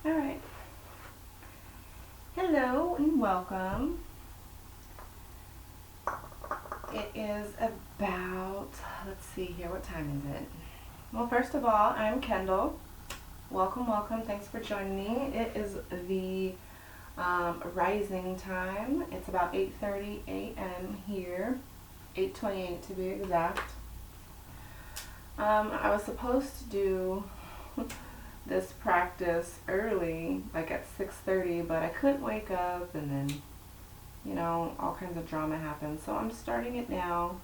All right. Hello and welcome. It is about, let's see here, what time is it? Well, first of all, I'm Kendall. Welcome, welcome. Thanks for joining me. It is the rising time. It's about 8:30 a.m. here, 8:28 to be exact. I was supposed to do this practice early, like at 6:30, but I couldn't wake up, and then all kinds of drama happened. So I'm starting it now.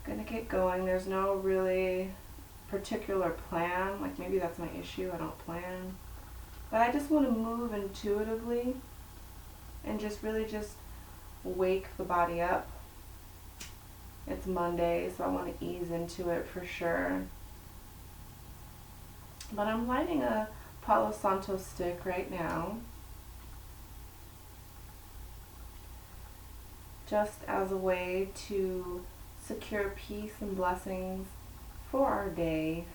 Gonna get going. There's no really particular plan. Like maybe that's my issue. I don't plan. But I just want to move intuitively and just really just wake the body up. It's Monday, so I want to ease into it for sure. But I'm lighting a Palo Santo stick right now, just as a way to secure peace and blessings for our day.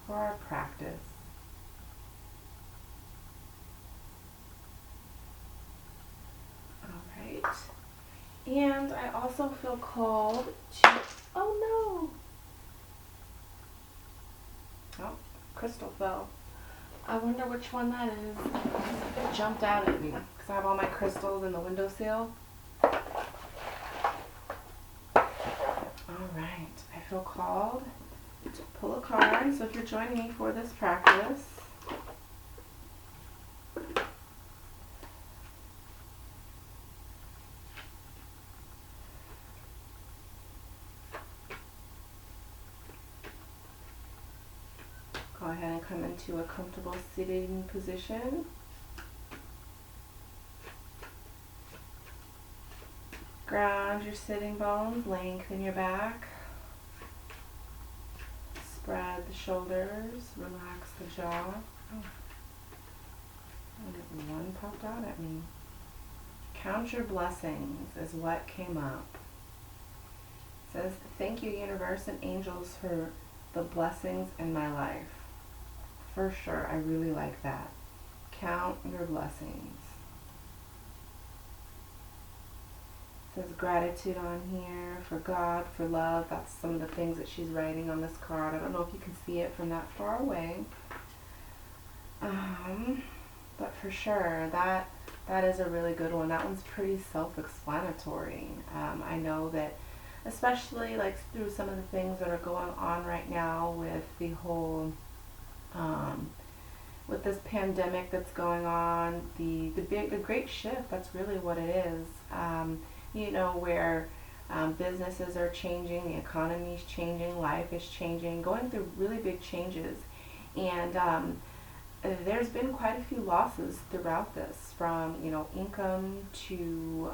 For our practice. Alright. And I also feel called to, oh no! Oh, crystal fell. I wonder which one that is. It jumped out at me because I have all my crystals in the windowsill. Alright, I feel called to pull a card. So if you're joining me for this practice, go ahead and come into a comfortable sitting position. Ground your sitting bones, lengthen your back. Spread the shoulders, relax the jaw. Oh, one popped out at me. Count your blessings is what came up. It says, thank you, universe and angels, for the blessings in my life. For sure, I really like that. Count your blessings. It says gratitude on here for God, for love. That's some of the things that she's writing on this card. I don't know if you can see it from that far away. But for sure, that is a really good one. That one's pretty self-explanatory. I know that, especially like through some of the things that are going on right now with the whole with this pandemic that's going on, the great shift, that's really what it is. Where businesses are changing, the economy is changing, life is changing, going through really big changes. And there's been quite a few losses throughout this, from income to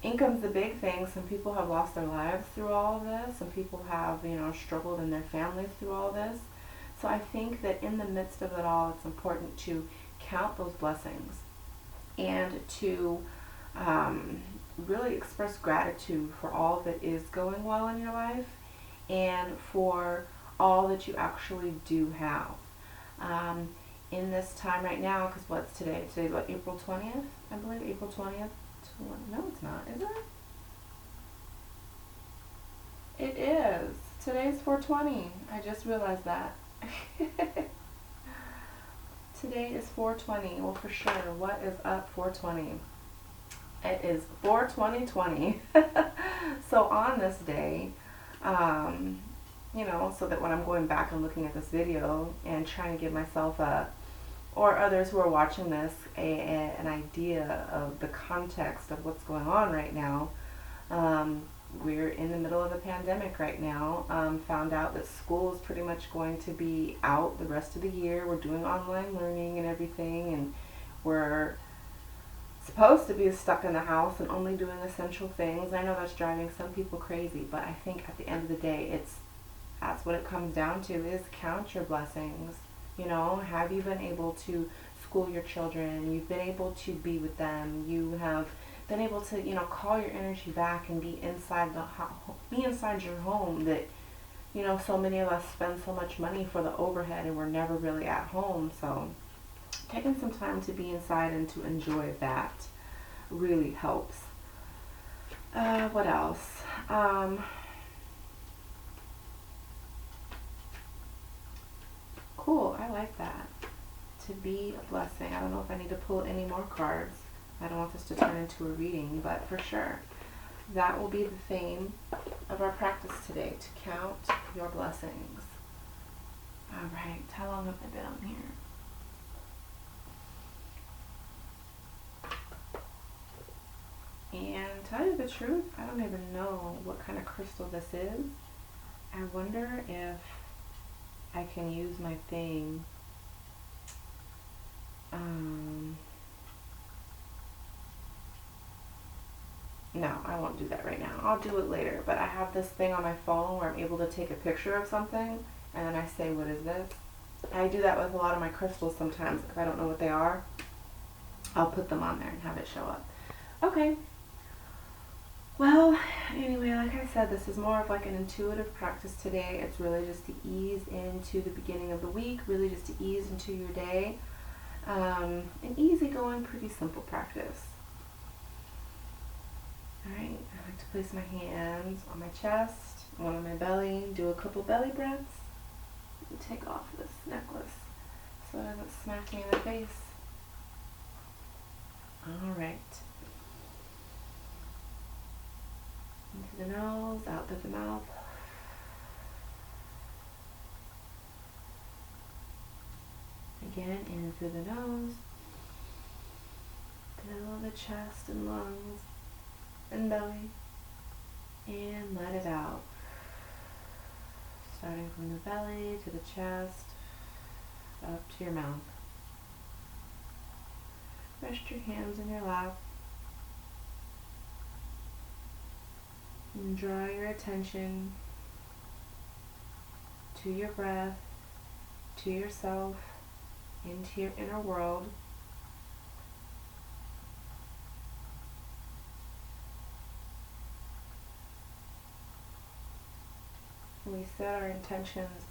income's the big thing. Some people have lost their lives through all of this. Some people have struggled in their families through all this. So I think that in the midst of it all, it's important to count those blessings and to really express gratitude for all that is going well in your life and for all that you actually do have. In this time right now, because what's today? Today's what, April 20th? I believe April 20th. No, it's not, is it? It is. Today's 420. I just realized that. Today is 420. Well, for sure. What is up 420? It is 4/20/20. So on this day, so that when I'm going back and looking at this video and trying to give myself or others who are watching this, an idea of the context of what's going on right now. We're in the middle of a pandemic right now. Found out that school is pretty much going to be out the rest of the year. We're doing online learning and everything, and we're supposed to be stuck in the house and only doing essential things. I know that's driving some people crazy, but I think at the end of the day, that's what it comes down to, is count your blessings. Have you been able to school your children? You've been able to be with them. You have then able to, you know, call your energy back and be inside be inside your home that, you know, so many of us spend so much money for the overhead and we're never really at home. So taking some time to be inside and to enjoy that really helps. What else? Cool, I like that. To be a blessing. I don't know if I need to pull any more cards. I don't want this to turn into a reading, but for sure. That will be the theme of our practice today, to count your blessings. All right, how long have I been on here? And tell you the truth, I don't even know what kind of crystal this is. I wonder if I can use my thing. No, I won't do that right now. I'll do it later. But I have this thing on my phone where I'm able to take a picture of something and then I say, what is this? I do that with a lot of my crystals sometimes. If I don't know what they are, I'll put them on there and have it show up. Okay. Well, anyway, like I said, this is more of like an intuitive practice today. It's really just to ease into the beginning of the week, really just to ease into your day. An easygoing, pretty simple practice. Alright, I like to place my hands on my chest, one on my belly, do a couple belly breaths, and take off this necklace so it doesn't smack me in the face. Alright. Into the nose, out through the mouth. Again, in through the nose. Fill the chest and lungs and belly. And let it out. Starting from the belly to the chest, up to your mouth. Rest your hands in your lap. And draw your attention to your breath, to yourself, into your inner world. We set our intentions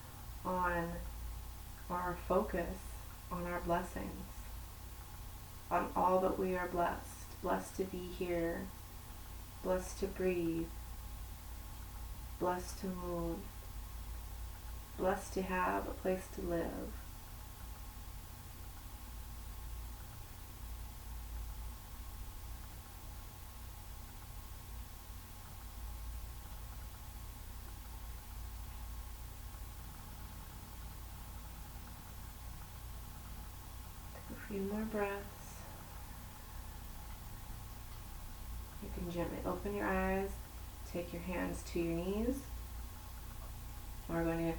on our focus, on our blessings, on all that we are blessed. Blessed to be here, blessed to breathe, blessed to move, blessed to have a place to live. Take a few more breaths. You can gently open your eyes, take your hands to your knees. We're going to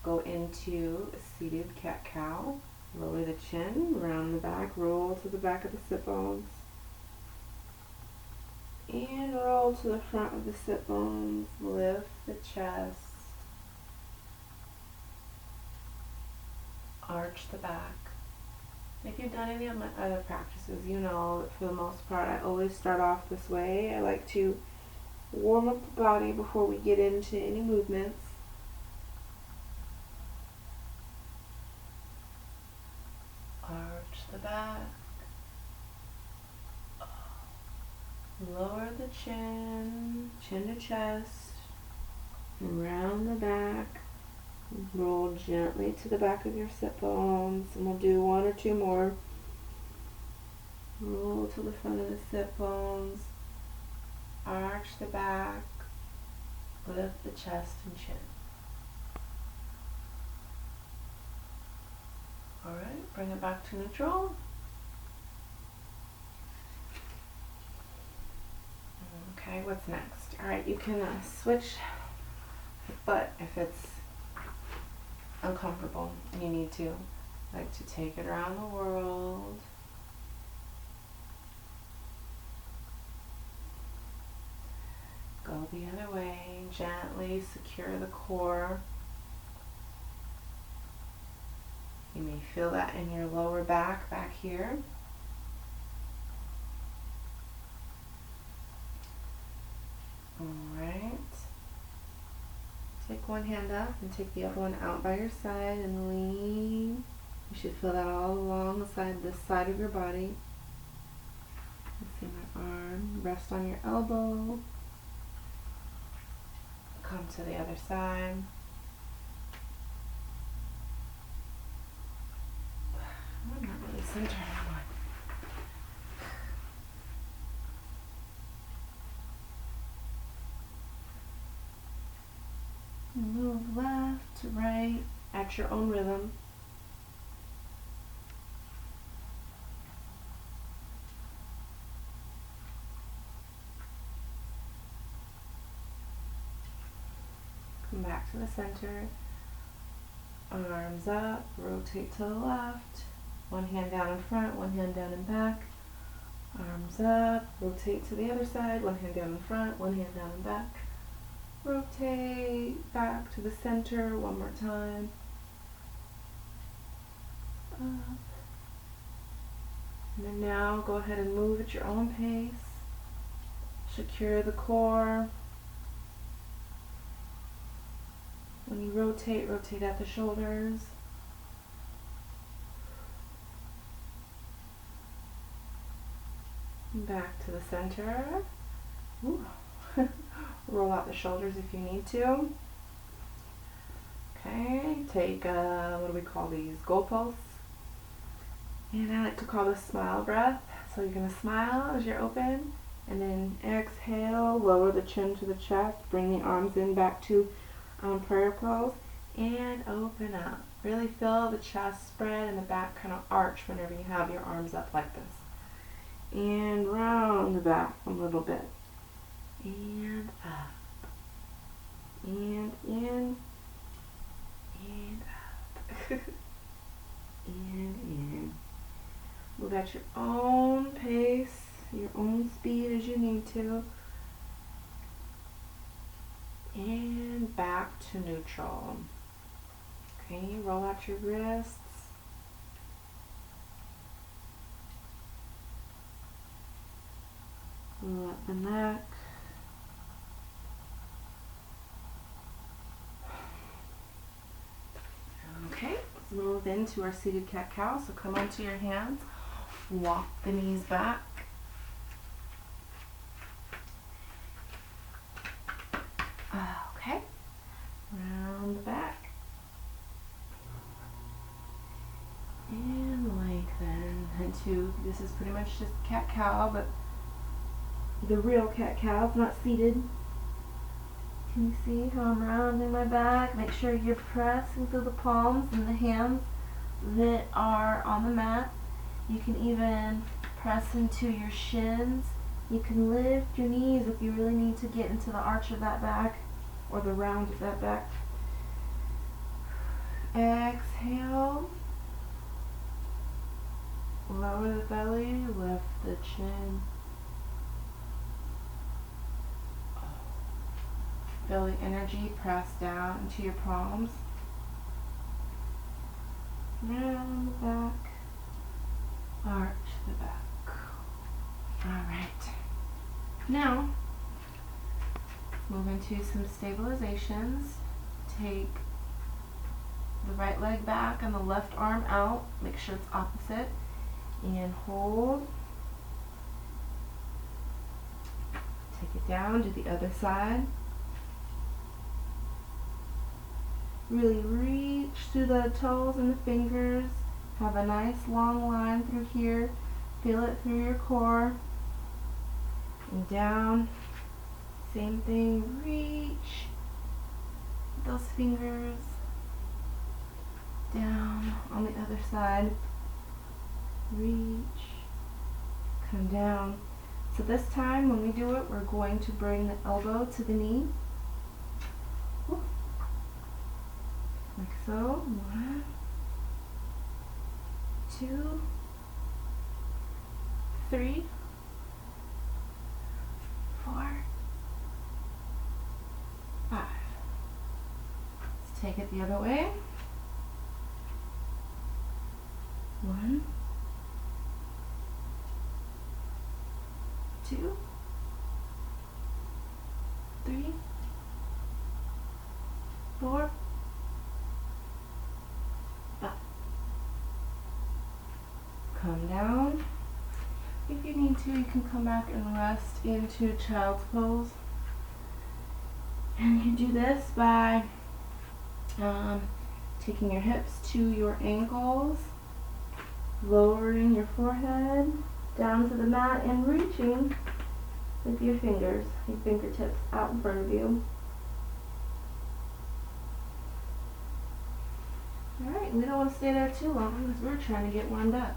go into a seated cat-cow. Lower the chin, round the back, roll to the back of the sit bones. And roll to the front of the sit bones. Lift the chest. Arch the back. If you've done any of my other practices, you know that for the most part I always start off this way. I like to warm up the body before we get into any movements. Arch the back. Lower the chin, chin to chest. Round the back. Roll gently to the back of your sit bones, and we'll do one or two more. Roll to the front of the sit bones, arch the back, lift the chest and chin. Alright, bring it back to neutral. Okay, what's next? Alright, you can switch the butt if it's uncomfortable and you need to. Like to take it around the world. Go the other way. Gently secure the core. You may feel that in your lower back here. Take one hand up and take the other one out by your side and lean. You should feel that all along the side, this side of your body. Let's see my arm. Rest on your elbow. Come to the other side. I'm not really centered, am I? Move left to right at your own rhythm. Come back to the center. Arms up, rotate to the left. One hand down in front, one hand down in back. Arms up, rotate to the other side. One hand down in front, one hand down in back. Rotate back to the center one more time. Up. And then now go ahead and move at your own pace. Secure the core. When you rotate, rotate at the shoulders. Back to the center. Ooh. Roll out the shoulders if you need to. Okay, take, what do we call these? Goalposts. And I like to call this smile breath. So you're going to smile as you're open. And then exhale, lower the chin to the chest. Bring the arms in back to prayer pose. And open up. Really feel the chest spread and the back kind of arch whenever you have your arms up like this. And round the back a little bit. And up. And in. And up. And in. Move at your own pace, your own speed as you need to. And back to neutral. Okay, roll out your wrists. Roll up the neck. Okay, let's move into our seated cat-cow. So come onto your hands, walk the knees back. Okay, round the back. And lengthen into, this is pretty much just cat-cow, but the real cat-cow is not seated. Can you see how I'm rounding my back? Make sure you're pressing through the palms and the hands that are on the mat. You can even press into your shins. You can lift your knees if you really need to get into the arch of that back or the round of that back. Exhale. Lower the belly, lift the chin. Feel the energy press down into your palms. Round the back. Arch the back. Alright. Now, move into some stabilizations. Take the right leg back and the left arm out. Make sure it's opposite. And hold. Take it down to the other side. Really reach through the toes and the fingers. Have a nice long line through here. Feel it through your core. And down. Same thing. Reach those fingers. Down on the other side. Reach. Come down. So this time when we do it, we're going to bring the elbow to the knee. Like so. 1, 2, 3, 4, 5. Let's take it the other way. 1, 2, 3, 4, 5. Come down. If you need to, you can come back and rest into child's pose. And you do this by taking your hips to your ankles, lowering your forehead down to the mat, and reaching with your fingers, your fingertips out in front of you. Alright, we don't want to stay there too long because we're trying to get warmed up.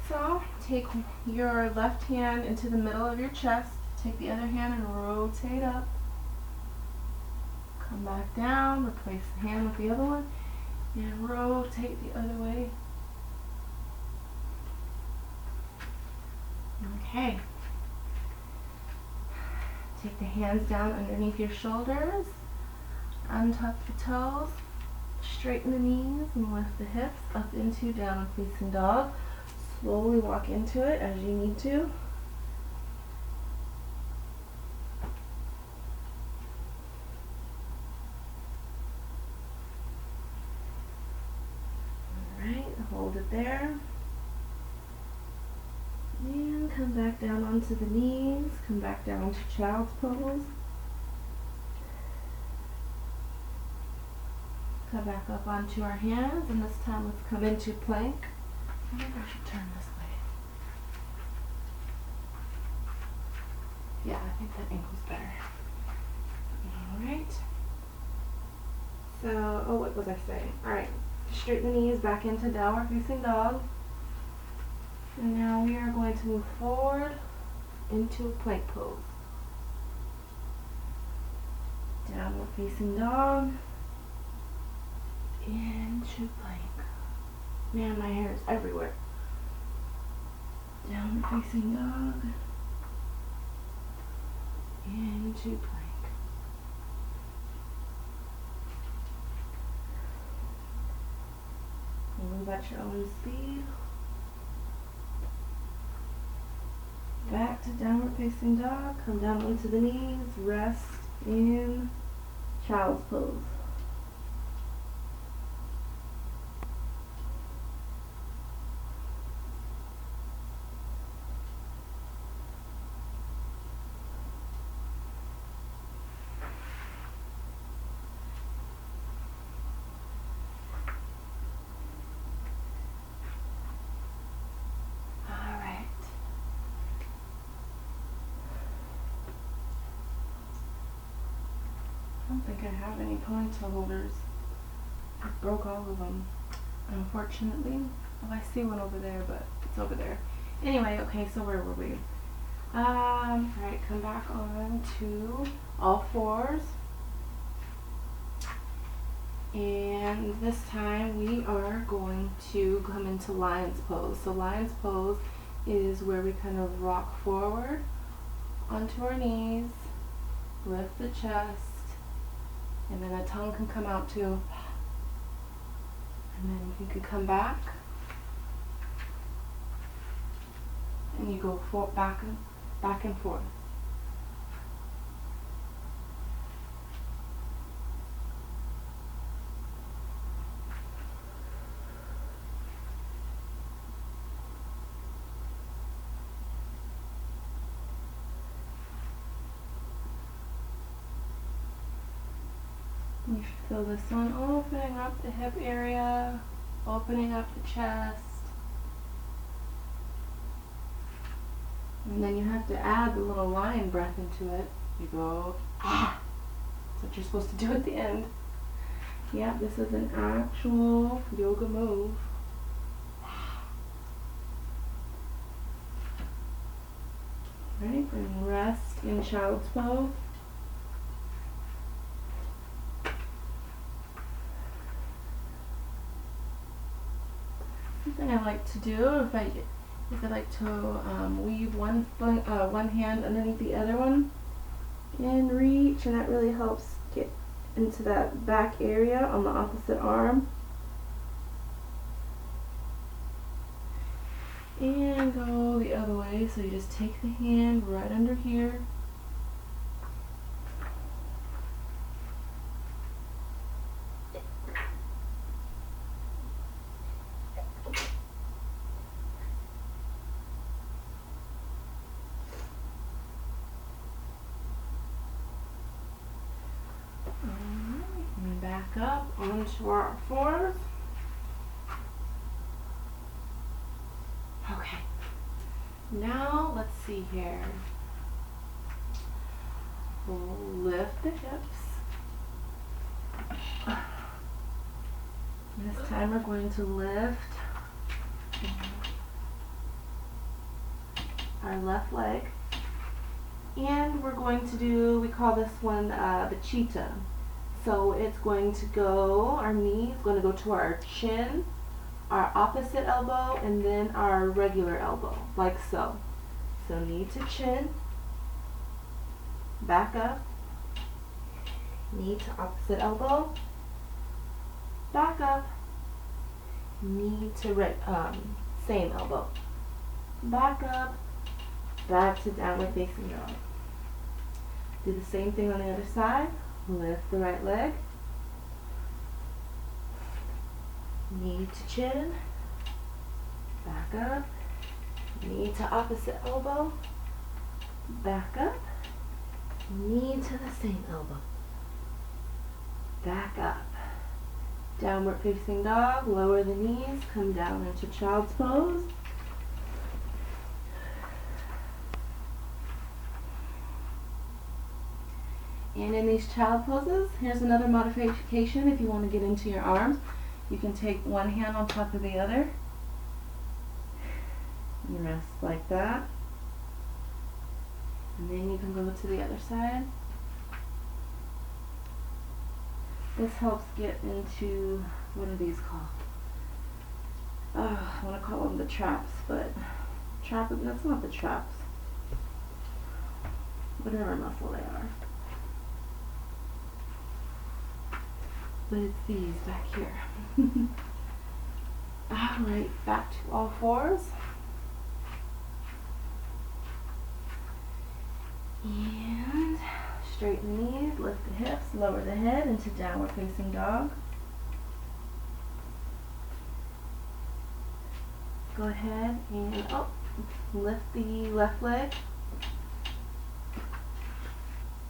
So, take your left hand into the middle of your chest, take the other hand and rotate up. Come back down, replace the hand with the other one, and rotate the other way. Okay. Take the hands down underneath your shoulders, untuck the toes, straighten the knees, and lift the hips up into downward facing dog. Slowly walk into it as you need to. Alright, hold it there. And come back down onto the knees, come back down to child's pose. Come back up onto our hands, and this time let's come into plank. I think I should turn this way. Yeah, I think that ankle's better. Alright. So, oh, what was I saying? Alright, straighten the knees back into downward facing dog. And now we are going to move forward into a plank pose. Downward facing dog. Into plank. Man, my hair is everywhere. Downward facing dog. Into plank. Move at your own speed. Back to downward facing dog. Come down onto the knees. Rest in child's pose. I don't think I have any ponytail holders. I broke all of them, unfortunately. Oh, I see one over there, but it's over there. Anyway, okay, so where were we? Alright, come back on to all fours. And this time we are going to come into lion's pose. So lion's pose is where we kind of rock forward onto our knees, lift the chest, and then a tongue can come out too. And then you can come back. And you go back and forth. You should feel this one opening up the hip area, opening up the chest. And then you have to add the little lion breath into it. You go, ah. That's what you're supposed to do at the end. Yeah, this is an actual yoga move. Right, and rest in child's pose. Something I like to do if I like to weave one hand underneath the other one and reach, and that really helps get into that back area on the opposite arm. And go the other way, so you just take the hand right under here. up onto our fours. Okay. Now let's see here. We'll lift the hips. This time we're going to lift our left leg. And we're going to do, we call this one the cheetah. So it's going to go, our knee is going to go to our chin, our opposite elbow, and then our regular elbow, like so. So knee to chin, back up, knee to opposite elbow, back up, knee to same elbow, back up, back to downward facing dog. Do the same thing on the other side. Lift the right leg, knee to chin, back up, knee to opposite elbow, back up, knee to the same elbow, back up. Downward facing dog, lower the knees, come down into child's pose. And in these child poses, here's another modification if you want to get into your arms. You can take one hand on top of the other and rest like that. And then you can go to the other side. This helps get into, what are these called? I want to call them the traps, but that's not the traps. Whatever muscle they are. But it's these back here. Alright, back to all fours. And straighten the knees, lift the hips, lower the head into downward facing dog. Go ahead and lift the left leg.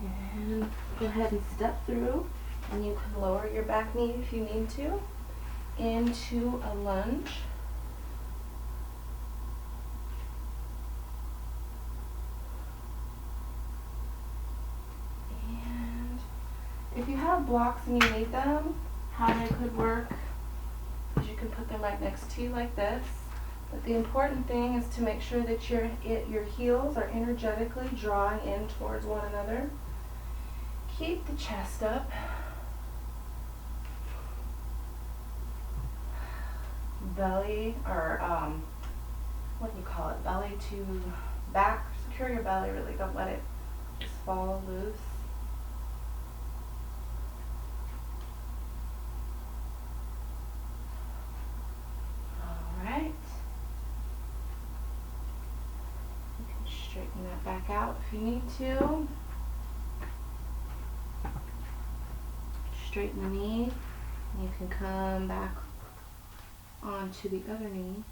And go ahead and step through. And you can lower your back knee if you need to into a lunge. And if you have blocks and you need them, how they could work is you can put them right next to you like this. But the important thing is to make sure that your heels are energetically drawing in towards one another. Keep the chest up. Belly, or what do you call it? Belly to back. Secure your belly, really. Don't let it just fall loose. Alright. You can straighten that back out if you need to. Straighten the knee. You can come back onto the other knee.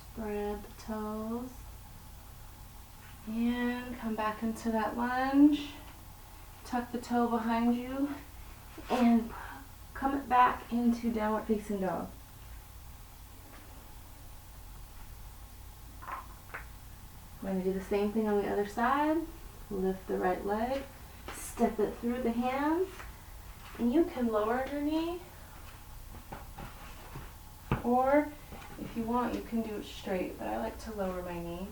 Spread the toes. And come back into that lunge. Tuck the toe behind you and come it back into downward facing dog. We're going to do the same thing on the other side. Lift the right leg, step it through the hands. And you can lower your knee, or if you want, you can do it straight, but I like to lower my knee.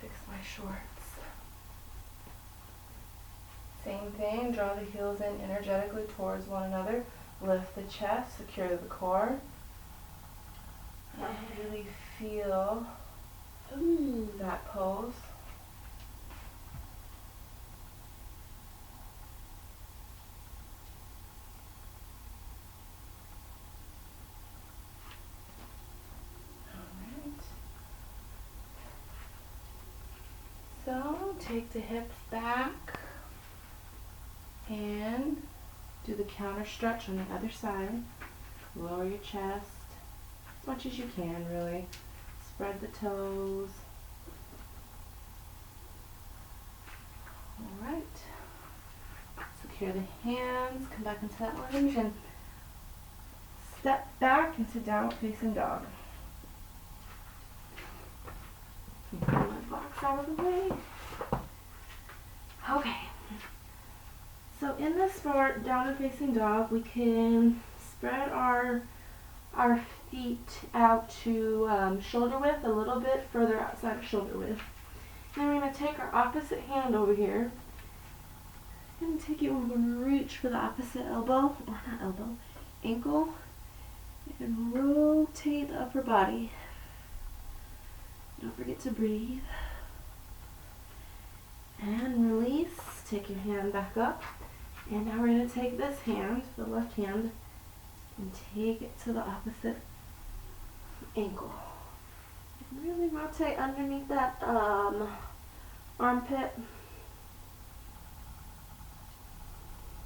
Fix my shorts. Same thing, draw the heels in energetically towards one another. Lift the chest, secure the core. And really feel that pose. So take the hips back and do the counter stretch on the other side. Lower your chest as much as you can, really. Spread the toes. All right. Secure the hands, come back into that lunge and step back into downward facing dog. Pull my box out of the way. Okay. So in this for downward facing dog, we can spread our feet out to shoulder width, a little bit further outside of shoulder width. Then we're going to take our opposite hand over here and take it, we're going to reach for the opposite elbow, or not elbow, ankle, and rotate the upper body. Don't forget to breathe. And release. Take your hand back up. And now we're going to take this hand, the left hand, and take it to the opposite ankle. And really rotate underneath that armpit.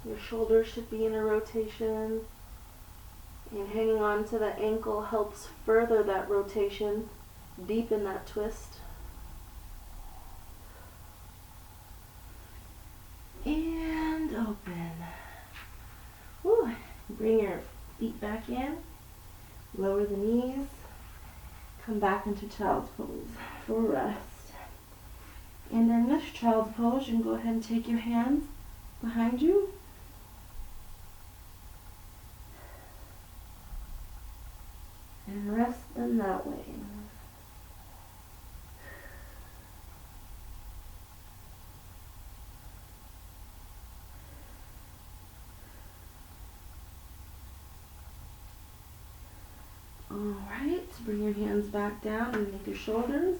Your shoulders should be in a rotation. And hanging on to the ankle helps further that rotation, deepen that twist. And open. Woo. Bring your feet back in. Lower the knees. Come back into child's pose for rest. And in this child's pose, you can go ahead and take your hands behind you. And rest them that way. Alright, bring your hands back down underneath your shoulders.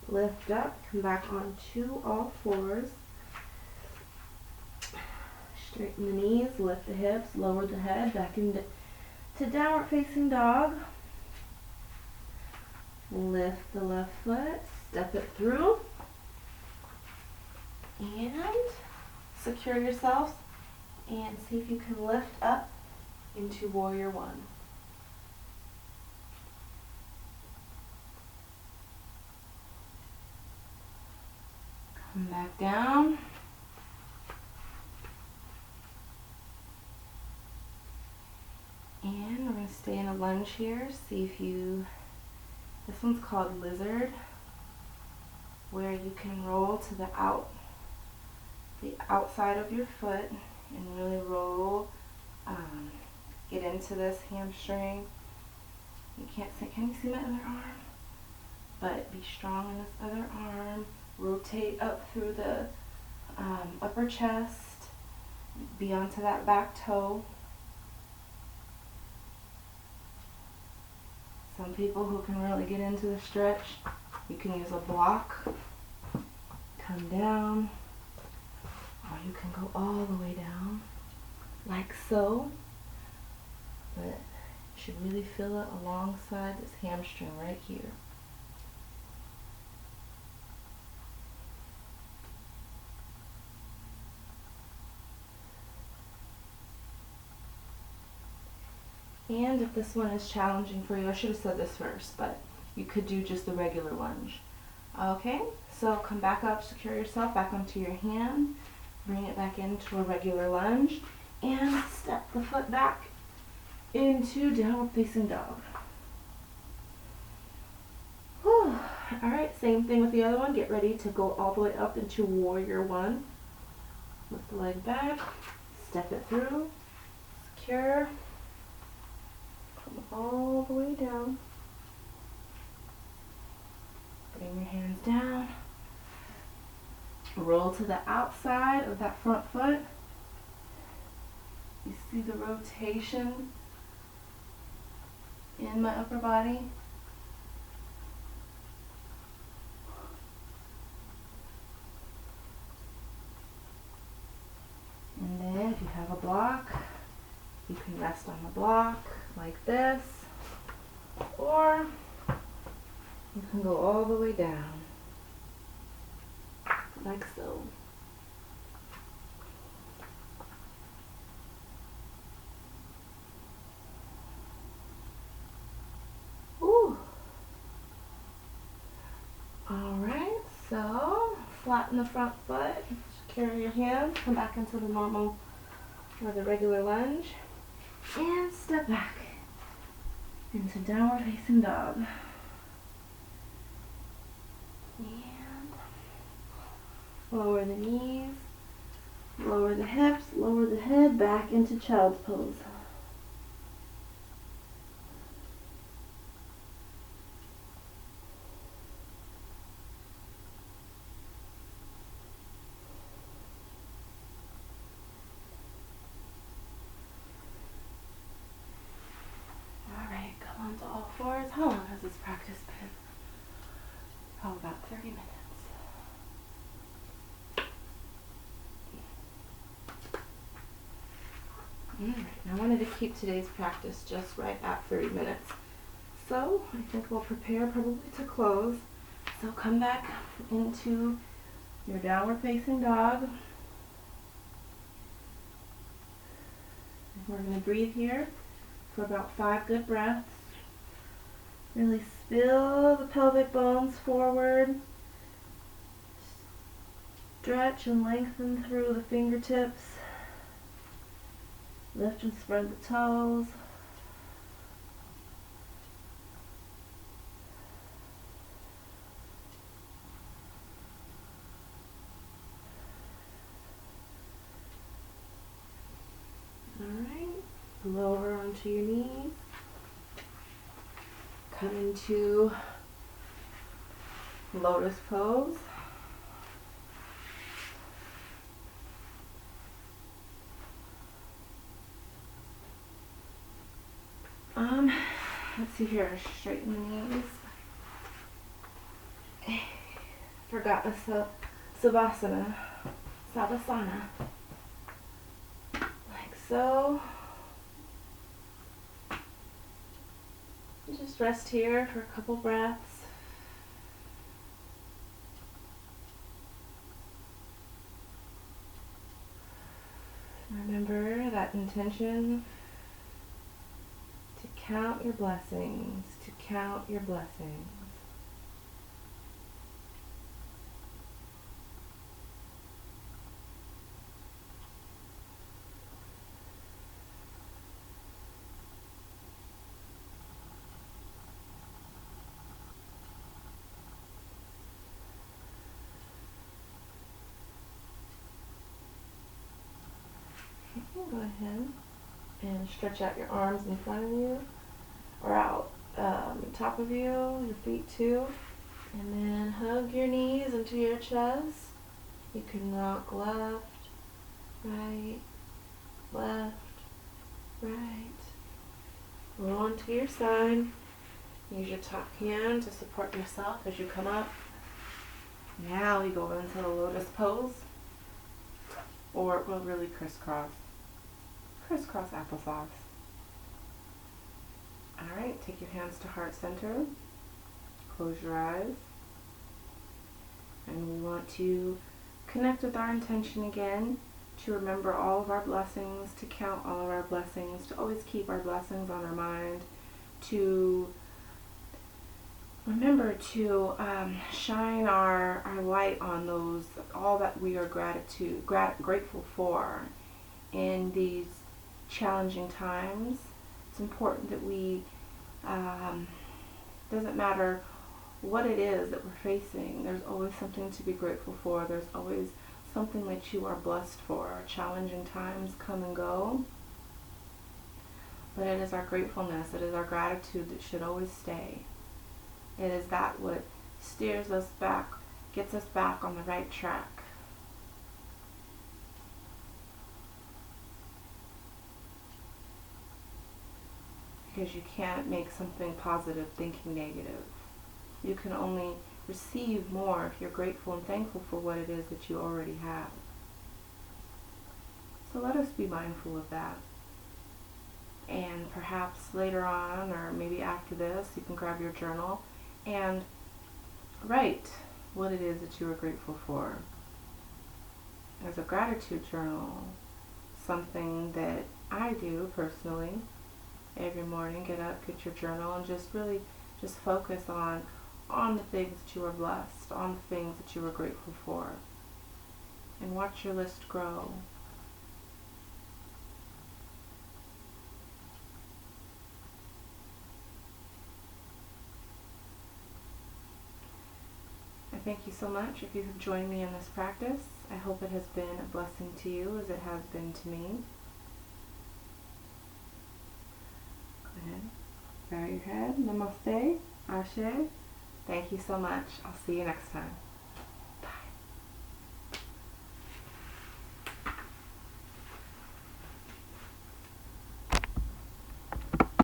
Lift up, come back onto all fours. Straighten the knees, lift the hips, lower the head, back into downward facing dog. Lift the left foot, step it through, and secure yourselves and see if you can lift up into warrior one. Come back down. And we're going to stay in a lunge here. See if you, this one's called lizard, where you can roll to the outside of your foot and really roll, get into this hamstring. You can't see, can you see my other arm? But be strong in this other arm. Rotate up through the upper chest, be onto that back toe. Some people who can really get into the stretch, you can use a block, come down, or you can go all the way down, like so. But you should really feel it alongside this hamstring right here. And if this one is challenging for you, I should have said this first, but you could do just the regular lunge. Okay, so come back up, secure yourself back onto your hand, bring it back into a regular lunge, and step the foot back into downward facing dog. Whew. All right, same thing with the other one. Get ready to go all the way up into warrior one. Lift the leg back, step it through, secure. Come all the way down. Bring your hands down. Roll to the outside of that front foot. You see the rotation in my upper body. And then if you have a block, you can rest on the block like this, or you can go all the way down, like so. Ooh. All right, so Flatten the front foot. Secure your hands. Come back into the normal or the regular lunge. And step back into downward facing dog. And lower the knees, lower the hips, lower the head, back into child's pose. Alright, come on to all fours. How long has this practice been? Oh, about 30 minutes. Alright, I wanted to keep today's practice just right at 30 minutes. So, I think we'll prepare probably to close. So come back into your downward facing dog. We're going to breathe here for about 5 good breaths. Really spill the pelvic bones forward. Stretch and lengthen through the fingertips. Lift and spread the toes. Alright, lower onto your knees. Come into lotus pose. Let's see here, straighten the knees. Forgot the Savasana. Like so. Just rest here for a couple breaths. Remember that intention to count your blessings, to count your blessings. Go ahead and stretch out your arms in front of you or out top of you, your feet too, and then hug your knees into your chest. You can rock left, right, roll onto your side. Use your top hand to support yourself as you come up. Now we go into the lotus pose, or well, really crisscross applesauce. Alright, take your hands to heart center. Close your eyes. And we want to connect with our intention again, to remember all of our blessings, to count all of our blessings, to always keep our blessings on our mind, to remember to shine our light on those, all that we are grateful for in these challenging times. It's important that we, doesn't matter what it is that we're facing, there's always something to be grateful for. There's always something that you are blessed for. Challenging times come and go, but it is our gratefulness, it is our gratitude that should always stay. It is that what steers us back, gets us back on the right track. Because you can't make something positive thinking negative. You can only receive more if you're grateful and thankful for what it is that you already have. So let us be mindful of that. And perhaps later on, or maybe after this, you can grab your journal and write what it is that you are grateful for. As a gratitude journal, something that I do personally, every morning, get up, get your journal, and just really just focus on on the things that you are blessed, on the things that you are grateful for, and watch your list grow. I thank you so much if you have joined me in this practice. I hope it has been a blessing to you as it has been to me. Go ahead, bow your head. Namaste. Ashe. Thank you so much. I'll see you next time.